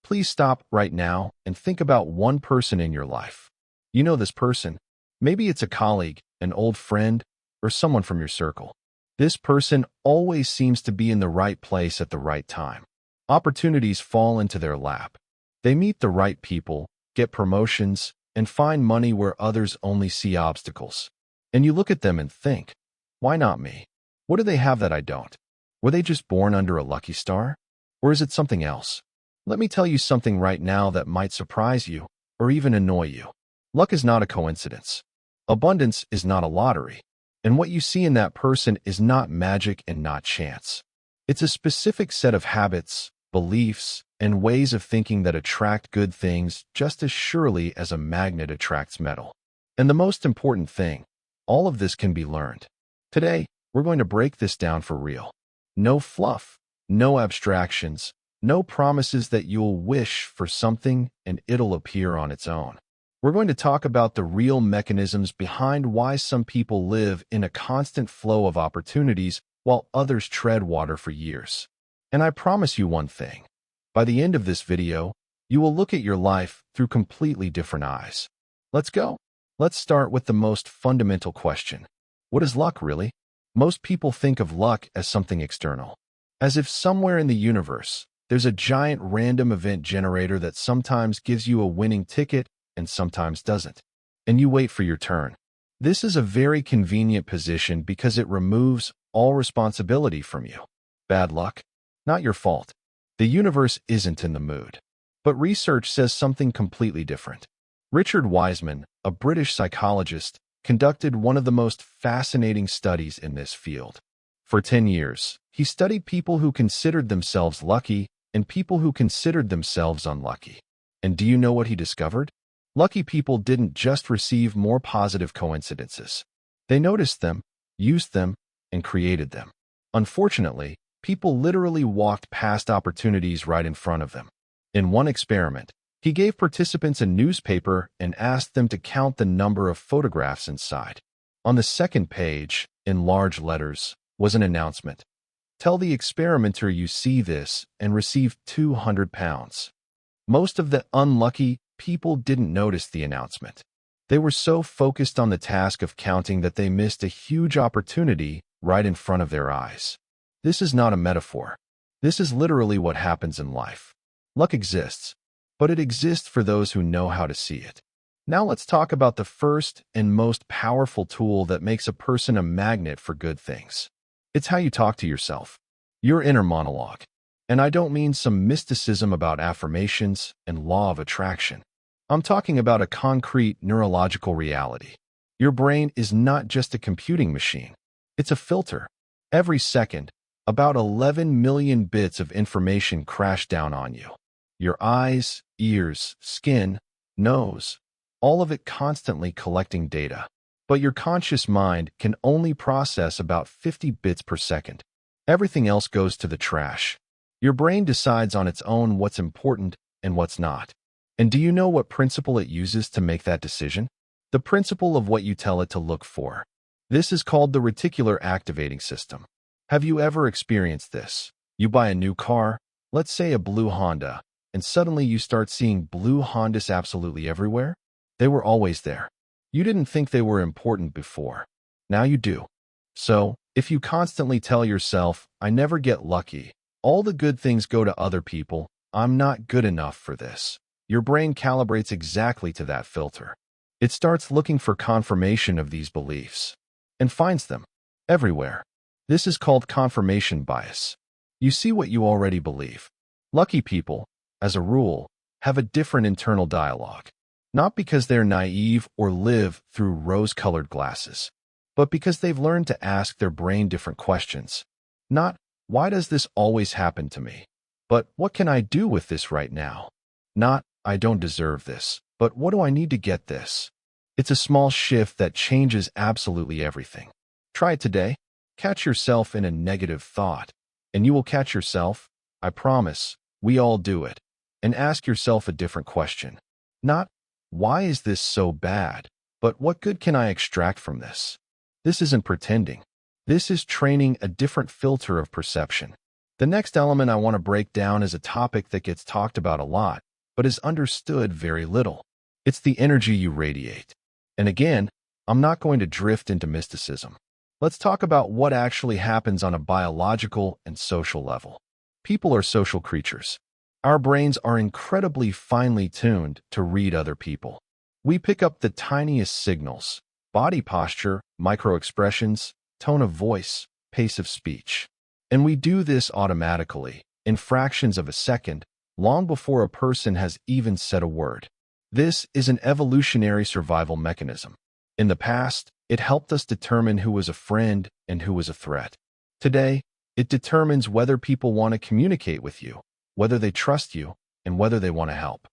please stop right now and think about one person in your life. You know this person. Maybe it's a colleague, an old friend, or someone from your circle. This person always seems to be in the right place at the right time. Opportunities fall into their lap. They meet the right people, get promotions, and find money where others only see obstacles. And you look at them and think, why not me? What do they have that I don't? Were they just born under a lucky star? Or is it something else? Let me tell you something right now that might surprise you or even annoy you. Luck is not a coincidence. Abundance is not a lottery. And what you see in that person is not magic and not chance. It's a specific set of habits, beliefs, and ways of thinking that attract good things just as surely as a magnet attracts metal. And the most important thing, all of this can be learned. Today, we're going to break this down for real. No fluff, no abstractions, no promises that you'll wish for something and it'll appear on its own. We're going to talk about the real mechanisms behind why some people live in a constant flow of opportunities while others tread water for years. And I promise you one thing. By the end of this video, you will look at your life through completely different eyes. Let's go. Let's start with the most fundamental question. What is luck really? Most people think of luck as something external. As if somewhere in the universe, there's a giant random event generator that sometimes gives you a winning ticket and sometimes doesn't. And you wait for your turn. This is a very convenient position because it removes all responsibility from you. Bad luck? Not your fault. The universe isn't in the mood. But research says something completely different. Richard Wiseman, a British psychologist, conducted one of the most fascinating studies in this field. For 10 years, he studied people who considered themselves lucky and people who considered themselves unlucky. And do you know what he discovered? Lucky people didn't just receive more positive coincidences. They noticed them, used them, and created them. Unfortunately, people literally walked past opportunities right in front of them. In one experiment, he gave participants a newspaper and asked them to count the number of photographs inside. On the second page, in large letters, was an announcement. Tell the experimenter you see this and receive £200. Most of the unlucky people didn't notice the announcement. They were so focused on the task of counting that they missed a huge opportunity right in front of their eyes. This is not a metaphor. This is literally what happens in life. Luck exists, but it exists for those who know how to see it. Now let's talk about the first and most powerful tool that makes a person a magnet for good things. It's how you talk to yourself. Your inner monologue. And I don't mean some mysticism about affirmations and law of attraction. I'm talking about a concrete neurological reality. Your brain is not just a computing machine. It's a filter. Every second, about 11 million bits of information crash down on you. Your eyes, ears, skin, nose, all of it constantly collecting data. But your conscious mind can only process about 50 bits per second. Everything else goes to the trash. Your brain decides on its own what's important and what's not. And do you know what principle it uses to make that decision? The principle of what you tell it to look for. This is called the reticular activating system. Have you ever experienced this? You buy a new car, let's say a blue Honda, and suddenly you start seeing blue Hondas absolutely everywhere? They were always there. You didn't think they were important before. Now you do. So, if you constantly tell yourself, I never get lucky, all the good things go to other people, I'm not good enough for this, your brain calibrates exactly to that filter. It starts looking for confirmation of these beliefs and finds them everywhere. This is called confirmation bias. You see what you already believe. Lucky people, as a rule, have a different internal dialogue. Not because they're naive or live through rose-colored glasses, but because they've learned to ask their brain different questions. Not, why does this always happen to me? But what can I do with this right now? Not, I don't deserve this, but what do I need to get this? It's a small shift that changes absolutely everything. Try it today. Catch yourself in a negative thought, and you will catch yourself, I promise, we all do it. And ask yourself a different question. Not, why is this so bad? But what good can I extract from this? This isn't pretending. This is training a different filter of perception. The next element I want to break down is a topic that gets talked about a lot, but is understood very little. It's the energy you radiate. And again, I'm not going to drift into mysticism. Let's talk about what actually happens on a biological and social level. People are social creatures. Our brains are incredibly finely tuned to read other people. We pick up the tiniest signals: body posture, microexpressions, tone of voice, pace of speech. And we do this automatically, in fractions of a second, long before a person has even said a word. This is an evolutionary survival mechanism. In the past, it helped us determine who was a friend and who was a threat. Today, it determines whether people want to communicate with you, whether they trust you, and whether they want to help.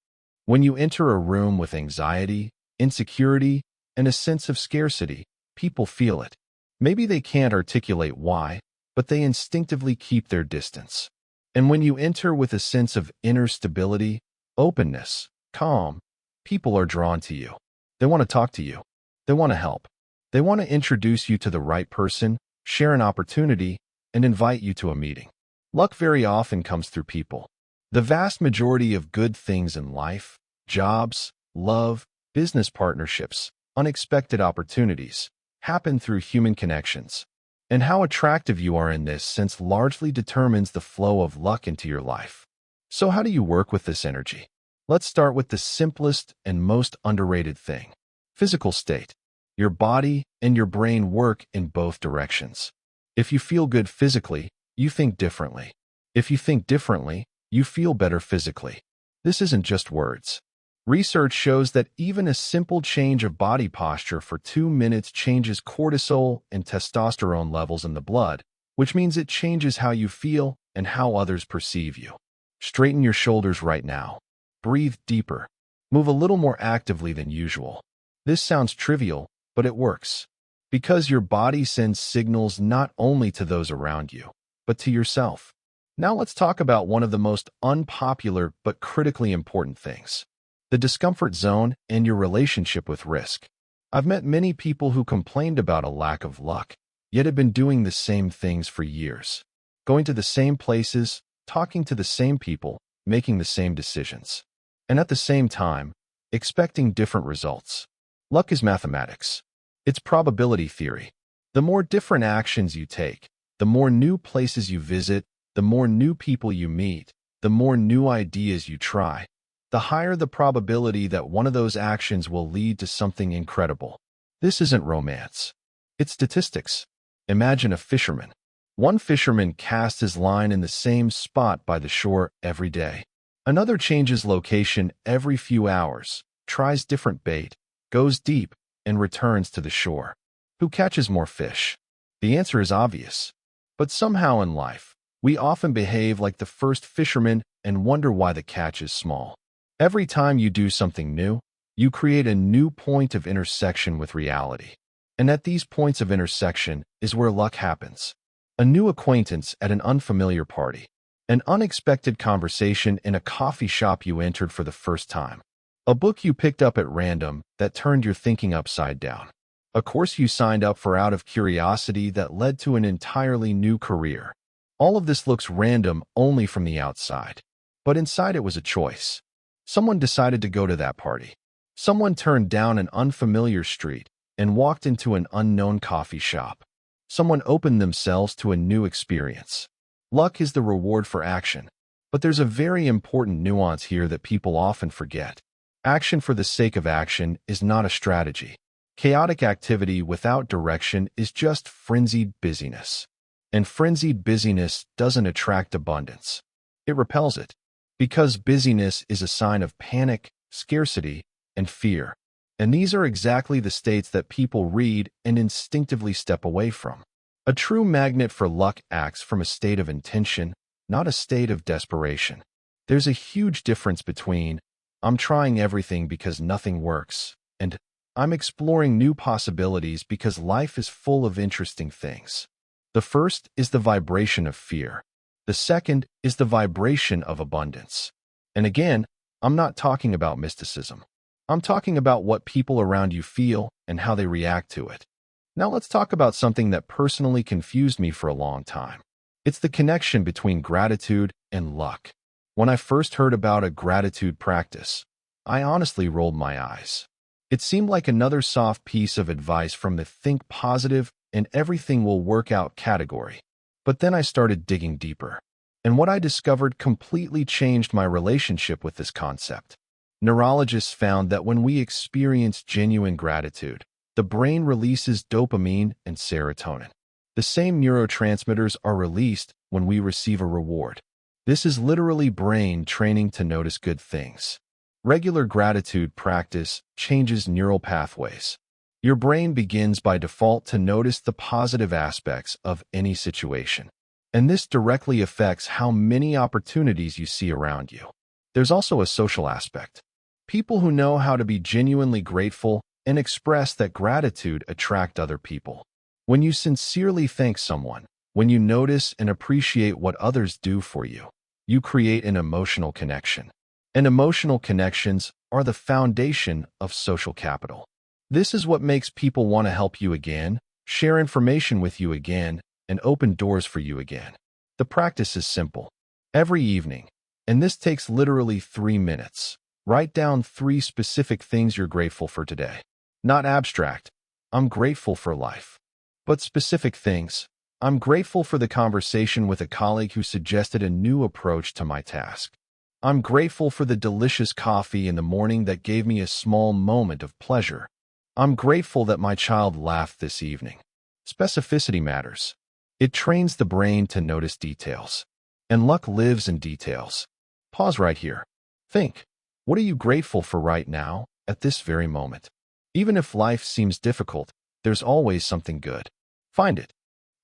When you enter a room with anxiety, insecurity, and a sense of scarcity, people feel it. Maybe they can't articulate why, but they instinctively keep their distance. And when you enter with a sense of inner stability, openness, calm, people are drawn to you. They want to talk to you. They want to help. They want to introduce you to the right person, share an opportunity, and invite you to a meeting. Luck very often comes through people. The vast majority of good things in life, jobs, love, business partnerships, unexpected opportunities, happen through human connections. And how attractive you are in this sense largely determines the flow of luck into your life. So how do you work with this energy? Let's start with the simplest and most underrated thing: physical state. Your body and your brain work in both directions. If you feel good physically, you think differently. If you think differently, you feel better physically. This isn't just words. Research shows that even a simple change of body posture for 2 minutes changes cortisol and testosterone levels in the blood, which means it changes how you feel and how others perceive you. Straighten your shoulders right now. Breathe deeper. Move a little more actively than usual. This sounds trivial, but it works. Because your body sends signals not only to those around you, but to yourself. Now let's talk about one of the most unpopular but critically important things: the discomfort zone and your relationship with risk. I've met many people who complained about a lack of luck, yet have been doing the same things for years. Going to the same places, talking to the same people, making the same decisions. And at the same time, expecting different results. Luck is mathematics. It's probability theory. The more different actions you take, the more new places you visit, the more new people you meet, the more new ideas you try, the higher the probability that one of those actions will lead to something incredible. This isn't romance. It's statistics. Imagine a fisherman. One fisherman casts his line in the same spot by the shore every day. Another changes location every few hours, tries different bait, goes deep, and returns to the shore. Who catches more fish? The answer is obvious. But somehow in life, we often behave like the first fisherman and wonder why the catch is small. Every time you do something new, you create a new point of intersection with reality. And at these points of intersection is where luck happens. A new acquaintance at an unfamiliar party. An unexpected conversation in a coffee shop you entered for the first time. A book you picked up at random that turned your thinking upside down. A course you signed up for out of curiosity that led to an entirely new career. All of this looks random only from the outside. But inside it was a choice. Someone decided to go to that party. Someone turned down an unfamiliar street and walked into an unknown coffee shop. Someone opened themselves to a new experience. Luck is the reward for action. But there's a very important nuance here that people often forget. Action for the sake of action is not a strategy. Chaotic activity without direction is just frenzied busyness. And frenzied busyness doesn't attract abundance. It repels it. Because busyness is a sign of panic, scarcity, and fear. And these are exactly the states that people read and instinctively step away from. A true magnet for luck acts from a state of intention, not a state of desperation. There's a huge difference between "I'm trying everything because nothing works" and "I'm exploring new possibilities because life is full of interesting things." The first is the vibration of fear. The second is the vibration of abundance. And again, I'm not talking about mysticism. I'm talking about what people around you feel and how they react to it. Now let's talk about something that personally confused me for a long time. It's the connection between gratitude and luck. When I first heard about a gratitude practice, I honestly rolled my eyes. It seemed like another soft piece of advice from the think positive and everything will work out category. But then I started digging deeper, and what I discovered completely changed my relationship with this concept. Neurologists found that when we experience genuine gratitude, the brain releases dopamine and serotonin. The same neurotransmitters are released when we receive a reward. This is literally brain training to notice good things. Regular gratitude practice changes neural pathways. Your brain begins by default to notice the positive aspects of any situation, and this directly affects how many opportunities you see around you. There's also a social aspect. People who know how to be genuinely grateful and express that gratitude attract other people. When you sincerely thank someone, when you notice and appreciate what others do for you, you create an emotional connection. And emotional connections are the foundation of social capital. This is what makes people want to help you again, share information with you again, and open doors for you again. The practice is simple. Every evening, and this takes literally 3 minutes, write down 3 specific things you're grateful for today. Not abstract, I'm grateful for life. But specific things. I'm grateful for the conversation with a colleague who suggested a new approach to my task. I'm grateful for the delicious coffee in the morning that gave me a small moment of pleasure. I'm grateful that my child laughed this evening. Specificity matters. It trains the brain to notice details. And luck lives in details. Pause right here. Think. What are you grateful for right now, at this very moment? Even if life seems difficult, there's always something good. Find it.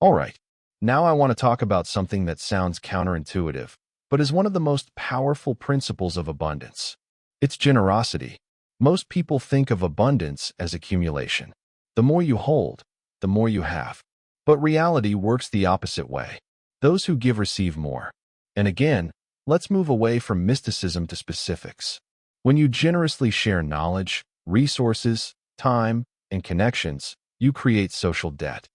All right. Now I want to talk about something that sounds counterintuitive, but is one of the most powerful principles of abundance. It's generosity. Most people think of abundance as accumulation. The more you hold, the more you have. But reality works the opposite way. Those who give receive more. And again, let's move away from mysticism to specifics. When you generously share knowledge, resources, time, and connections, you create social debt.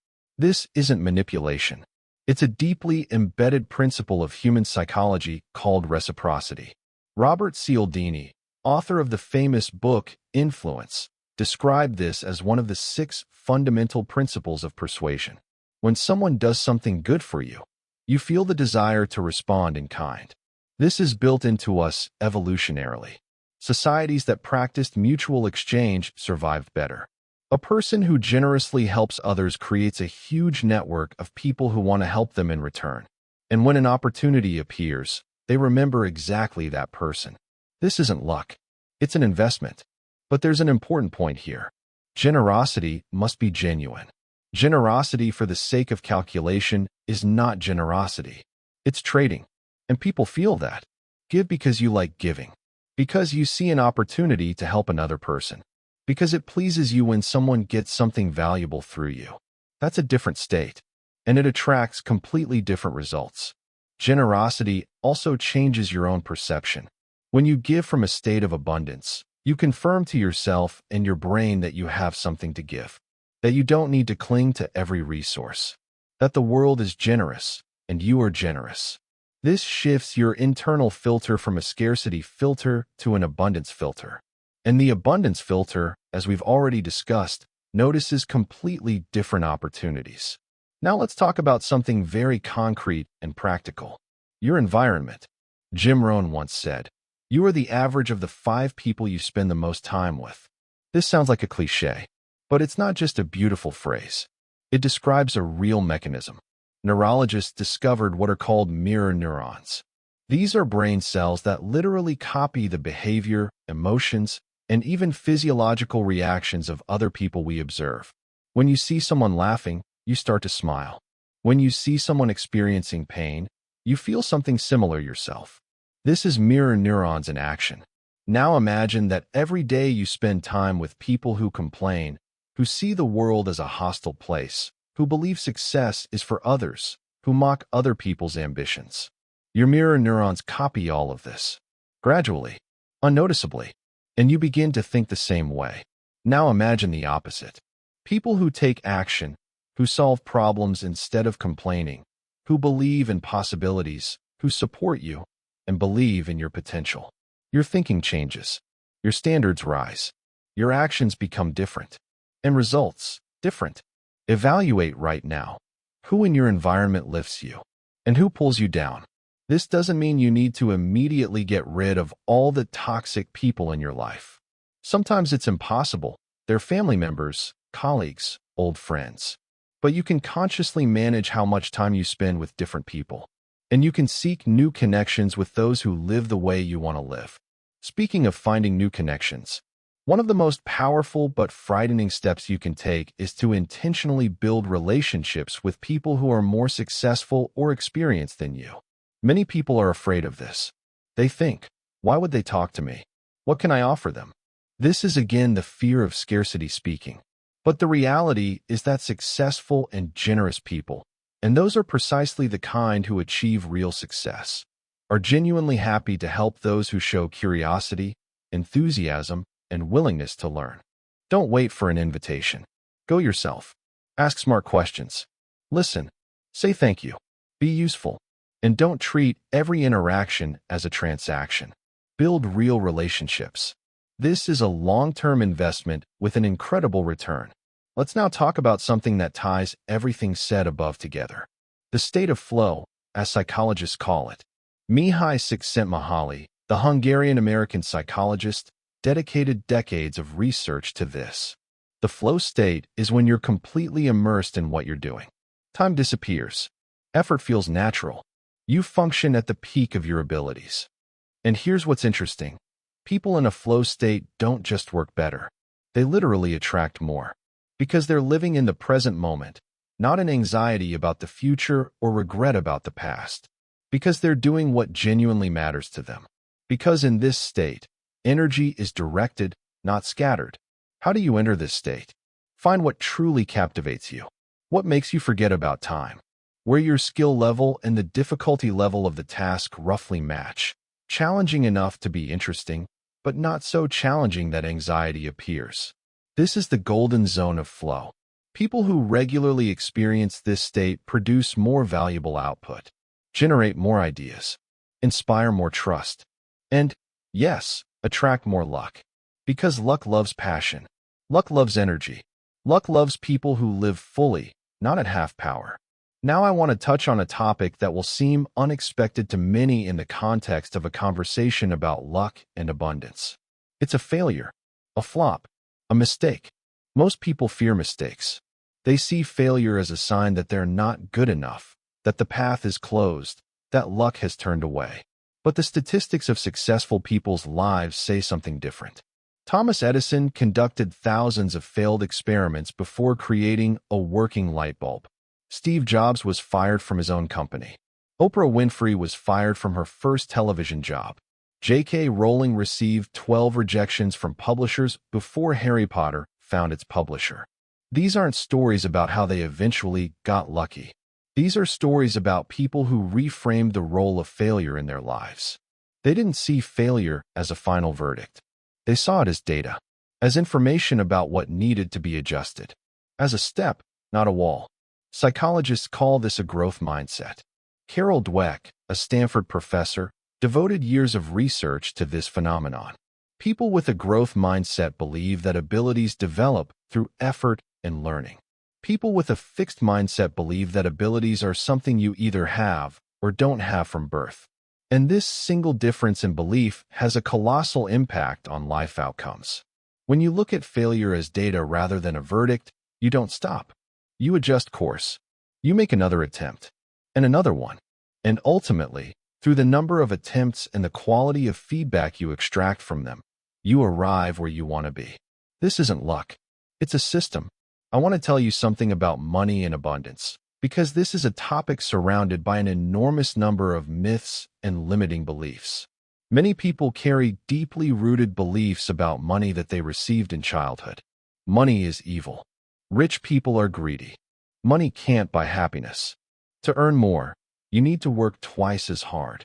This isn't manipulation. It's a deeply embedded principle of human psychology called reciprocity. Robert Cialdini, author of the famous book Influence, described this as one of the 6 fundamental principles of persuasion. When someone does something good for you, you feel the desire to respond in kind. This is built into us evolutionarily. Societies that practiced mutual exchange survived better. A person who generously helps others creates a huge network of people who want to help them in return. And when an opportunity appears, they remember exactly that person. This isn't luck. It's an investment. But there's an important point here. Generosity must be genuine. Generosity for the sake of calculation is not generosity. It's trading. And people feel that. Give because you like giving. Because you see an opportunity to help another person. Because it pleases you when someone gets something valuable through you. That's a different state. And it attracts completely different results. Generosity also changes your own perception. When you give from a state of abundance, you confirm to yourself and your brain that you have something to give. That you don't need to cling to every resource. That the world is generous, and you are generous. This shifts your internal filter from a scarcity filter to an abundance filter. And the abundance filter, as we've already discussed, notices completely different opportunities. Now let's talk about something very concrete and practical. Your environment. Jim Rohn once said, "You are the average of the 5 people you spend the most time with." This sounds like a cliché, but it's not just a beautiful phrase. It describes a real mechanism. Neurologists discovered what are called mirror neurons. These are brain cells that literally copy the behavior, emotions, and even physiological reactions of other people we observe. When you see someone laughing, you start to smile. When you see someone experiencing pain, you feel something similar yourself. This is mirror neurons in action. Now imagine that every day you spend time with people who complain, who see the world as a hostile place, who believe success is for others, who mock other people's ambitions. Your mirror neurons copy all of this. Gradually, unnoticeably, and you begin to think the same way. Now imagine the opposite. People who take action, who solve problems instead of complaining, who believe in possibilities, who support you, and believe in your potential. Your thinking changes. Your standards rise. Your actions become different. And results, different. Evaluate right now. Who in your environment lifts you? And who pulls you down? This doesn't mean you need to immediately get rid of all the toxic people in your life. Sometimes it's impossible. They're family members, colleagues, old friends. But you can consciously manage how much time you spend with different people. And you can seek new connections with those who live the way you want to live. Speaking of finding new connections, one of the most powerful but frightening steps you can take is to intentionally build relationships with people who are more successful or experienced than you. Many people are afraid of this. They think, why would they talk to me? What can I offer them? This is again the fear of scarcity speaking. But the reality is that successful and generous people, and those are precisely the kind who achieve real success, are genuinely happy to help those who show curiosity, enthusiasm, and willingness to learn. Don't wait for an invitation. Go yourself. Ask smart questions. Listen. Say thank you. Be useful. And don't treat every interaction as a transaction. Build real relationships. This is a long-term investment with an incredible return. Let's now talk about something that ties everything said above together. The state of flow, as psychologists call it. Mihai Csikszentmihalyi, the Hungarian-American psychologist, dedicated decades of research to this. The flow state is when you're completely immersed in what you're doing. Time disappears. Effort feels natural. You function at the peak of your abilities. And here's what's interesting. People in a flow state don't just work better. They literally attract more. Because they're living in the present moment, not in anxiety about the future or regret about the past. Because they're doing what genuinely matters to them. Because in this state, energy is directed, not scattered. How do you enter this state? Find what truly captivates you. What makes you forget about time? Where your skill level and the difficulty level of the task roughly match. Challenging enough to be interesting, but not so challenging that anxiety appears. This is the golden zone of flow. People who regularly experience this state produce more valuable output, generate more ideas, inspire more trust, and, yes, attract more luck. Because luck loves passion. Luck loves energy. Luck loves people who live fully, not at half power. Now I want to touch on a topic that will seem unexpected to many in the context of a conversation about luck and abundance. It's a failure, a flop, a mistake. Most people fear mistakes. They see failure as a sign that they're not good enough, that the path is closed, that luck has turned away. But the statistics of successful people's lives say something different. Thomas Edison conducted thousands of failed experiments before creating a working light bulb. Steve Jobs was fired from his own company. Oprah Winfrey was fired from her first television job. J.K. Rowling received 12 rejections from publishers before Harry Potter found its publisher. These aren't stories about how they eventually got lucky. These are stories about people who reframed the role of failure in their lives. They didn't see failure as a final verdict. They saw it as data, as information about what needed to be adjusted, as a step, not a wall. Psychologists call this a growth mindset. Carol Dweck, a Stanford professor, devoted years of research to this phenomenon. People with a growth mindset believe that abilities develop through effort and learning. People with a fixed mindset believe that abilities are something you either have or don't have from birth. And this single difference in belief has a colossal impact on life outcomes. When you look at failure as data rather than a verdict, you don't stop. You adjust course. You make another attempt, and another one. And ultimately, through the number of attempts and the quality of feedback you extract from them, you arrive where you want to be. This isn't luck. It's a system. I want to tell you something about money and abundance, because this is a topic surrounded by an enormous number of myths and limiting beliefs. Many people carry deeply rooted beliefs about money that they received in childhood. Money is evil. Rich people are greedy. Money can't buy happiness. To earn more, you need to work twice as hard.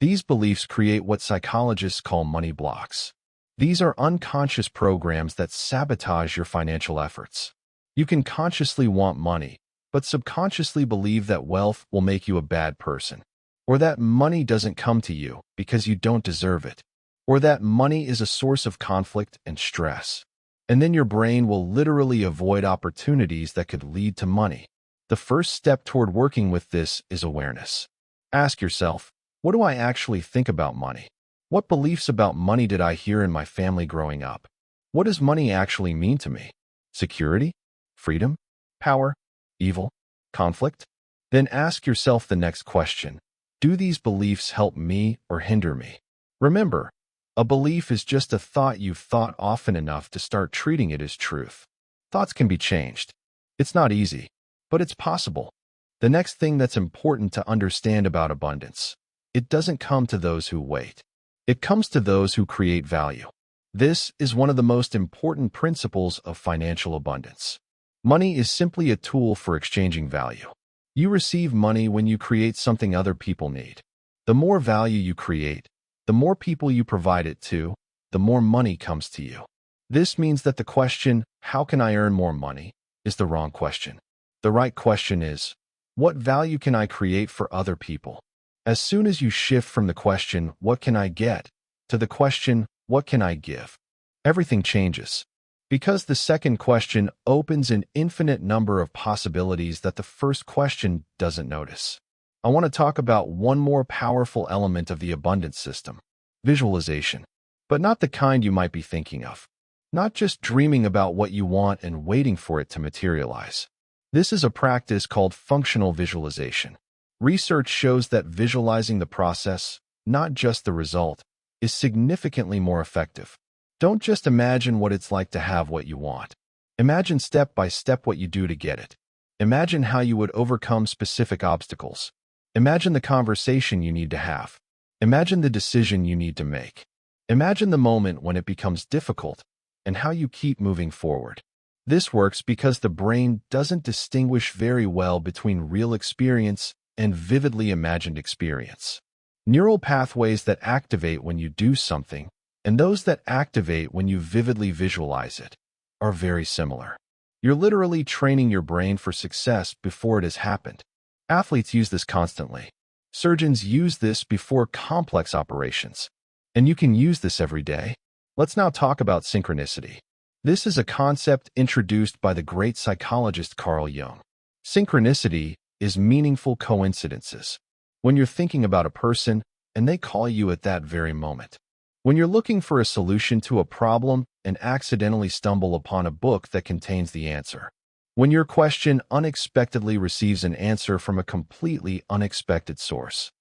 These beliefs create what psychologists call money blocks. These are unconscious programs that sabotage your financial efforts. You can consciously want money, but subconsciously believe that wealth will make you a bad person, or that money doesn't come to you because you don't deserve it, or that money is a source of conflict and stress. And then your brain will literally avoid opportunities that could lead to money. The first step toward working with this is awareness. Ask yourself, what do I actually think about money? What beliefs about money did I hear in my family growing up? What does money actually mean to me? Security? Freedom? Power? Evil? Conflict? Then ask yourself the next question. Do these beliefs help me or hinder me? Remember, a belief is just a thought you've thought often enough to start treating it as truth. Thoughts can be changed. It's not easy, but it's possible. The next thing that's important to understand about abundance: it doesn't come to those who wait. It comes to those who create value. This is one of the most important principles of financial abundance. Money is simply a tool for exchanging value. You receive money when you create something other people need. The more value you create, the more people you provide it to, the more money comes to you. This means that the question, how can I earn more money, is the wrong question. The right question is, what value can I create for other people? As soon as you shift from the question, what can I get, to the question, what can I give, everything changes. Because the second question opens an infinite number of possibilities that the first question doesn't notice. I want to talk about one more powerful element of the abundance system: visualization. But not the kind you might be thinking of. Not just dreaming about what you want and waiting for it to materialize. This is a practice called functional visualization. Research shows that visualizing the process, not just the result, is significantly more effective. Don't just imagine what it's like to have what you want. Imagine step by step what you do to get it. Imagine how you would overcome specific obstacles. Imagine the conversation you need to have. Imagine the decision you need to make. Imagine the moment when it becomes difficult and how you keep moving forward. This works because the brain doesn't distinguish very well between real experience and vividly imagined experience. Neural pathways that activate when you do something and those that activate when you vividly visualize it are very similar. You're literally training your brain for success before it has happened. Athletes use this constantly. Surgeons use this before complex operations. And you can use this every day. Let's now talk about synchronicity. This is a concept introduced by the great psychologist Carl Jung. Synchronicity is meaningful coincidences. When you're thinking about a person and they call you at that very moment. When you're looking for a solution to a problem and accidentally stumble upon a book that contains the answer. When your question unexpectedly receives an answer from a completely unexpected source.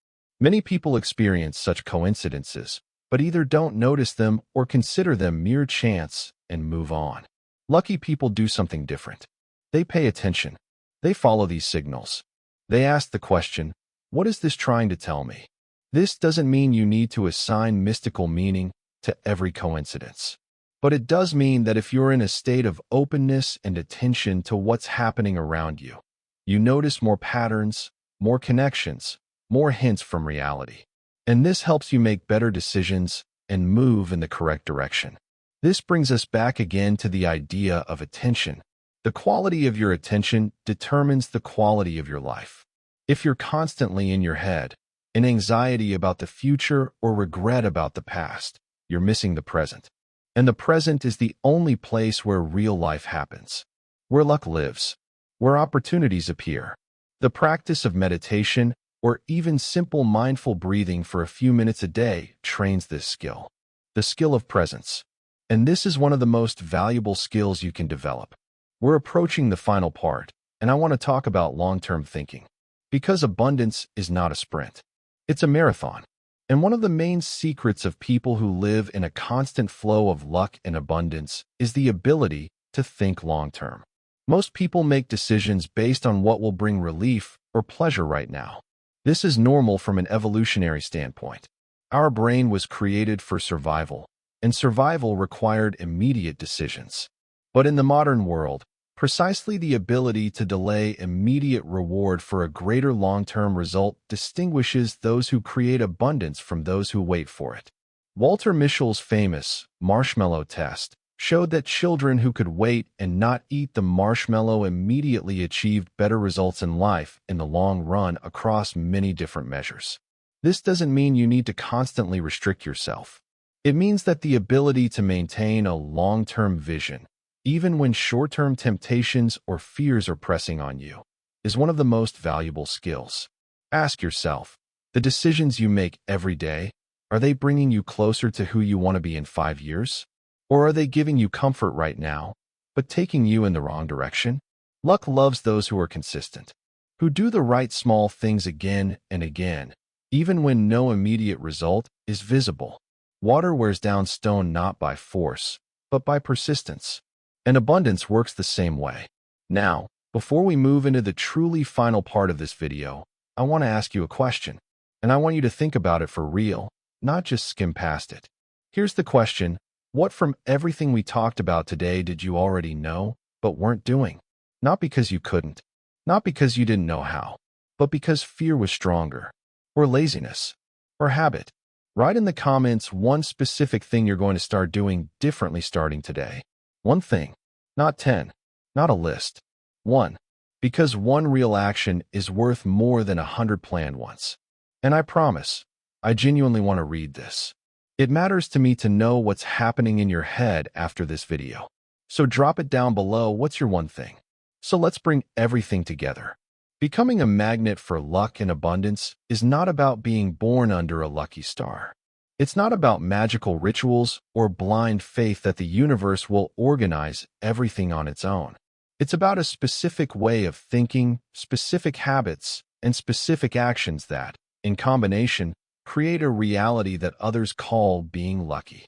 Many people experience such coincidences, but either don't notice them or consider them mere chance and move on. Lucky people do something different. They pay attention. They follow these signals. They ask the question, what is this trying to tell me? This doesn't mean you need to assign mystical meaning to every coincidence. But it does mean that if you're in a state of openness and attention to what's happening around you, you notice more patterns, more connections, more hints from reality. And this helps you make better decisions and move in the correct direction. This brings us back again to the idea of attention. The quality of your attention determines the quality of your life. If you're constantly in your head, in anxiety about the future or regret about the past, you're missing the present. And the present is the only place where real life happens, where luck lives, where opportunities appear. The practice of meditation, or even simple mindful breathing for a few minutes a day, trains this skill, the skill of presence. And this is one of the most valuable skills you can develop. We're approaching the final part, and I want to talk about long-term thinking. Because abundance is not a sprint. It's a marathon. And one of the main secrets of people who live in a constant flow of luck and abundance is the ability to think long-term. Most people make decisions based on what will bring relief or pleasure right now. This is normal from an evolutionary standpoint. Our brain was created for survival, and survival required immediate decisions. But in the modern world, precisely the ability to delay immediate reward for a greater long-term result distinguishes those who create abundance from those who wait for it. Walter Mischel's famous marshmallow test showed that children who could wait and not eat the marshmallow immediately achieved better results in life in the long run across many different measures. This doesn't mean you need to constantly restrict yourself. It means that the ability to maintain a long-term vision, even when short-term temptations or fears are pressing on you, is one of the most valuable skills. Ask yourself, the decisions you make every day, are they bringing you closer to who you want to be in 5 years? Or are they giving you comfort right now, but taking you in the wrong direction? Luck loves those who are consistent, who do the right small things again and again, even when no immediate result is visible. Water wears down stone not by force, but by persistence. And abundance works the same way. Now, before we move into the truly final part of this video, I want to ask you a question, and I want you to think about it for real, not just skim past it. Here's the question. What from everything we talked about today did you already know, but weren't doing? Not because you couldn't, not because you didn't know how, but because fear was stronger, or laziness, or habit. Write in the comments one specific thing you're going to start doing differently starting today. One thing, not 10, not a list. One, because one real action is worth more than 100 planned ones. And I promise, I genuinely want to read this. It matters to me to know what's happening in your head after this video. So drop it down below. What's your one thing? So let's bring everything together. Becoming a magnet for luck and abundance is not about being born under a lucky star. It's not about magical rituals or blind faith that the universe will organize everything on its own. It's about a specific way of thinking, specific habits, and specific actions that, in combination, create a reality that others call being lucky.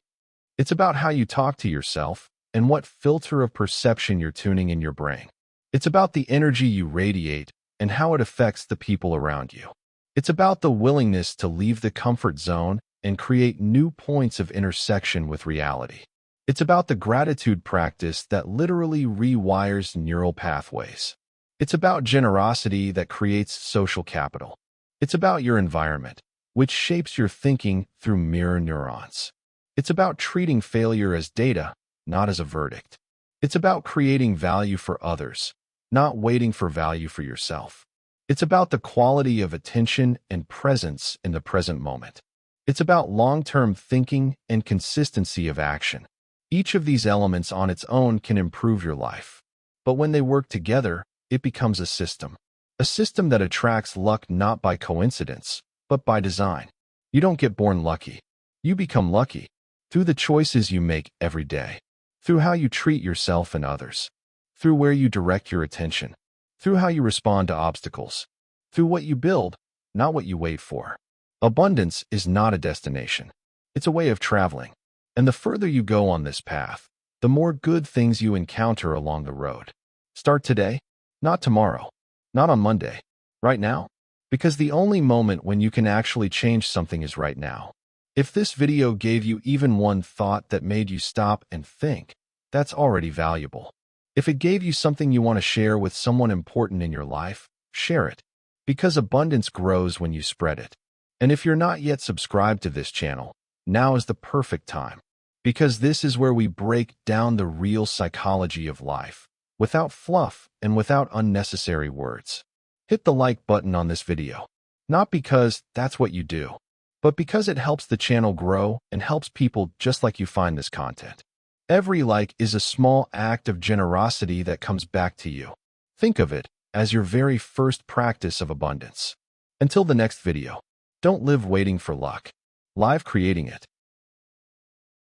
It's about how you talk to yourself and what filter of perception you're tuning in your brain. It's about the energy you radiate and how it affects the people around you. It's about the willingness to leave the comfort zone and create new points of intersection with reality. It's about the gratitude practice that literally rewires neural pathways. It's about generosity that creates social capital. It's about your environment, which shapes your thinking through mirror neurons. It's about treating failure as data, not as a verdict. It's about creating value for others, not waiting for value for yourself. It's about the quality of attention and presence in the present moment. It's about long-term thinking and consistency of action. Each of these elements on its own can improve your life. But when they work together, it becomes a system. A system that attracts luck not by coincidence, but by design. You don't get born lucky. You become lucky through the choices you make every day, through how you treat yourself and others, through where you direct your attention, through how you respond to obstacles, through what you build, not what you wait for. Abundance is not a destination. It's a way of traveling. And the further you go on this path, the more good things you encounter along the road. Start today, not tomorrow, not on Monday, right now. Because the only moment when you can actually change something is right now. If this video gave you even one thought that made you stop and think, that's already valuable. If it gave you something you want to share with someone important in your life, share it. Because abundance grows when you spread it. And if you're not yet subscribed to this channel, now is the perfect time. Because this is where we break down the real psychology of life, without fluff and without unnecessary words. Hit the like button on this video, not because that's what you do, but because it helps the channel grow and helps people just like you find this content. Every like is a small act of generosity that comes back to you. Think of it as your very first practice of abundance. Until the next video, don't live waiting for luck. Live creating it.